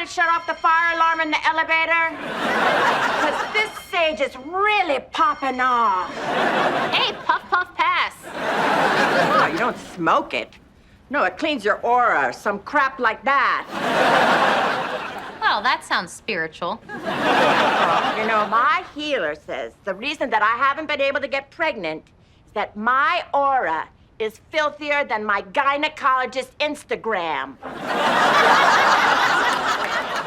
shut off the fire alarm in the elevator? Because this sage is really popping off. Hey, puff, puff, pass. Oh, you don't smoke it. No, it cleans your aura, some crap like that. Well, that sounds spiritual. You know, my healer says the reason that I haven't been able to get pregnant is that my aura is filthier than my gynecologist's Instagram.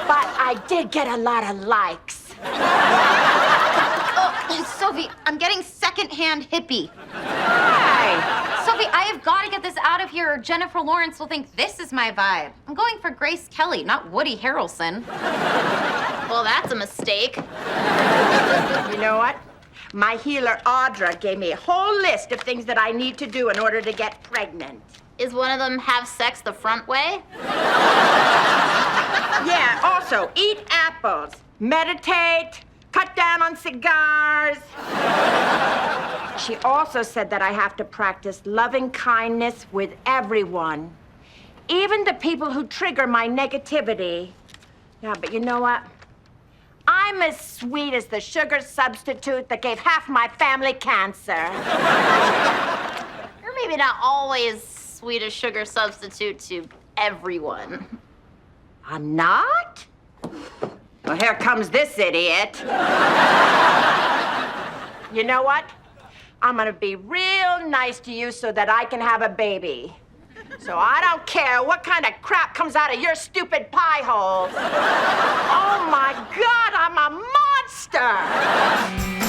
But I did get a lot of likes. Oh, Sophie, I'm getting secondhand hippie. Hi. Sophie, I have got to get this out of here or Jennifer Lawrence will think this is my vibe. I'm going for Grace Kelly, not Woody Harrelson. Well, that's a mistake. You know what? My healer, Audra, gave me a whole list of things that I need to do in order to get pregnant. Is one of them have sex the front way? Yeah, also, eat apples, meditate, cut down on cigars. She also said that I have to practice loving kindness with everyone, even the people who trigger my negativity. Yeah, but you know what? I'm as sweet as the sugar substitute that gave half my family cancer. You're maybe not always sweet as sugar substitute to everyone. I'm not? Well, here comes this idiot. You know what? I'm gonna be real nice to you so that I can have a baby. So I don't care what kind of crap comes out of your stupid pie hole. Oh my God, I'm a monster!